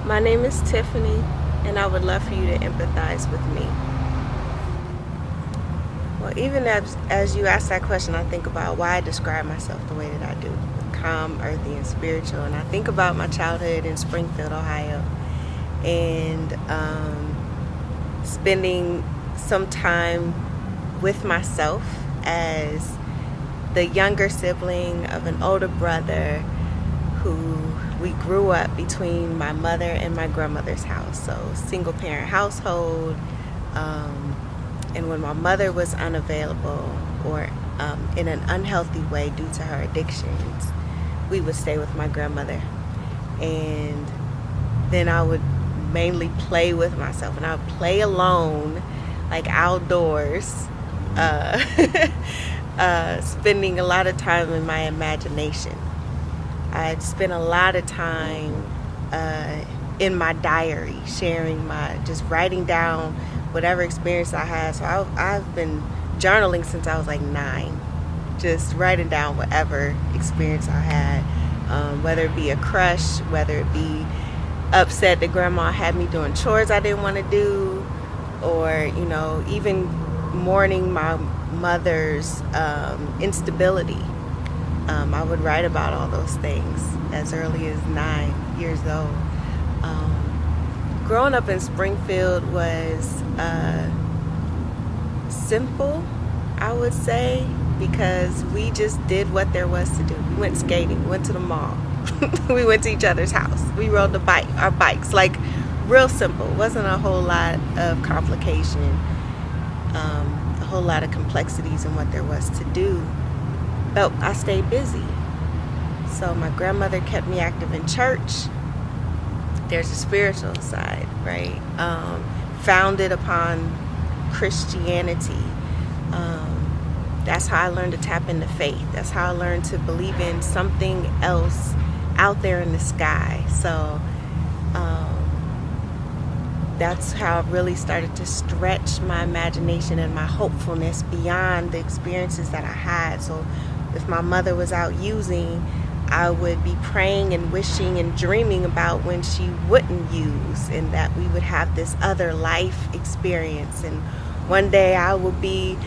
My name is Tiffany, and I would love for you to empathize with me. Well, even as you ask that question, I think about why I describe myself the way that I do, calm, earthy, and spiritual. And I think about my childhood in Springfield, Ohio, and spending some time with myself as the younger sibling of an older brother who we grew up between my mother and my grandmother's house. So single parent household. And when my mother was unavailable or in an unhealthy way due to her addictions, we would stay with my grandmother. And then I would mainly play with myself, and I would play alone, like outdoors, uh, spending a lot of time in my imagination. I'd spent a lot of time in my diary, just writing down whatever experience I had. So I've been journaling since I was like 9, just writing down whatever experience I had, whether it be a crush, whether it be upset that grandma had me doing chores I didn't want to do, or even mourning my mother's instability. I would write about all those things as early as 9 years old. Growing up in Springfield was simple, I would say, because we just did what there was to do. We went skating, we went to the mall, we went to each other's house, we rode our bikes, like real simple. It wasn't a whole lot of complication, a whole lot of complexities in what there was to do. But I stayed busy. So my grandmother kept me active in church. There's a spiritual side, right? Founded upon Christianity. That's how I learned to tap into faith. That's how I learned to believe in something else out there in the sky. So that's how I really started to stretch my imagination and my hopefulness beyond the experiences that I had. So if my mother was out using, I would be praying and wishing and dreaming about when she wouldn't use, and that we would have this other life experience. And one day I would be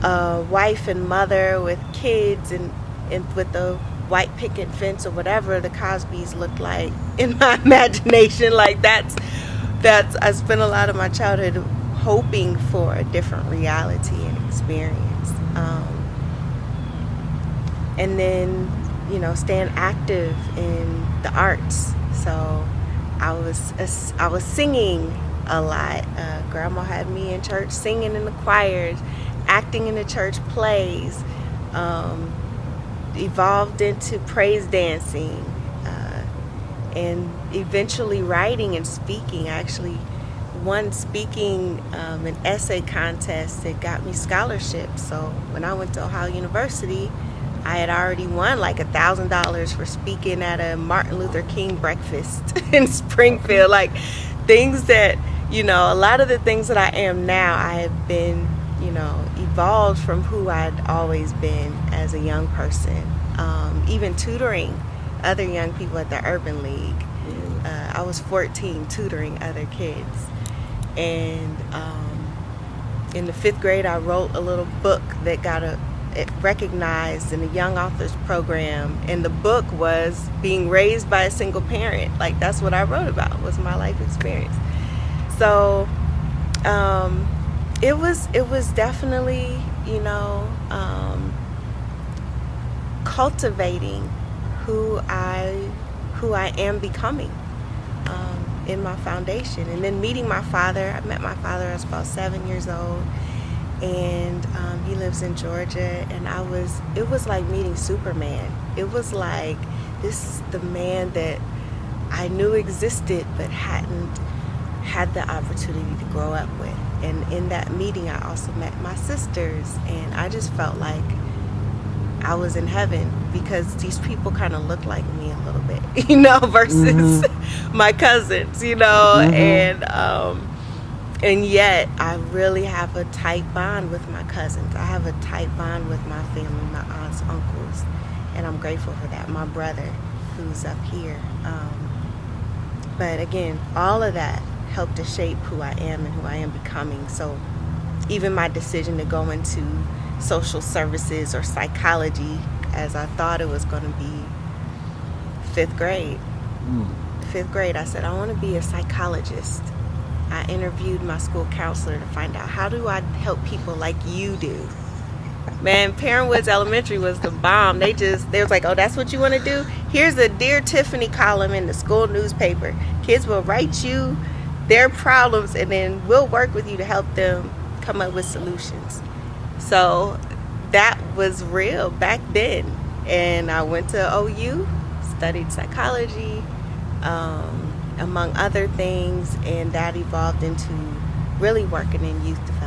a wife and mother with kids and with the white picket fence or whatever the Cosbys looked like in my imagination. Like that's I spent a lot of my childhood hoping for a different reality and experience. And then staying active in the arts. So I was singing a lot. Grandma had me in church singing in the choirs, acting in the church plays, evolved into praise dancing, and eventually writing and speaking. I actually won speaking an essay contest that got me scholarships. So when I went to Ohio University, I had already won like $1,000 for speaking at a Martin Luther King breakfast in Springfield. Like things that, a lot of the things that I am now, I have been, evolved from who I'd always been as a young person. Even tutoring other young people at the Urban League. I was 14 tutoring other kids. And in the 5th grade, I wrote a little book that got recognized in the Young Authors Program, and the book was being raised by a single parent. Like that's what I wrote about, was my life experience. So it was definitely cultivating who I am becoming in my foundation. And then meeting my father. I met my father, I was about 7 years old, and he lives in Georgia, and it was like meeting Superman. It was like, this is the man that I knew existed but hadn't had the opportunity to grow up with. And in that meeting I also met my sisters, and I just felt like I was in heaven, because these people kind of look like me a little bit, versus my cousins, and yet I really have a tight bond with my cousins. I have a tight bond with my family, my aunts, uncles, and I'm grateful for that. My brother, who's up here, But again, all of that helped to shape who I am and who I am becoming. So even my decision to go into social services or psychology, as I thought it was going to be, fifth grade. Fifth grade, I said, I want to be a psychologist. I interviewed my school counselor to find out, how do I help people like you do? Man, Perrin Woods Elementary was the bomb. They was like, oh, that's what you want to do? Here's a Dear Tiffany column in the school newspaper. Kids will write you their problems, and then we'll work with you to help them come up with solutions. So that was real back then. And I went to OU, studied psychology, among other things, and that evolved into really working in youth development.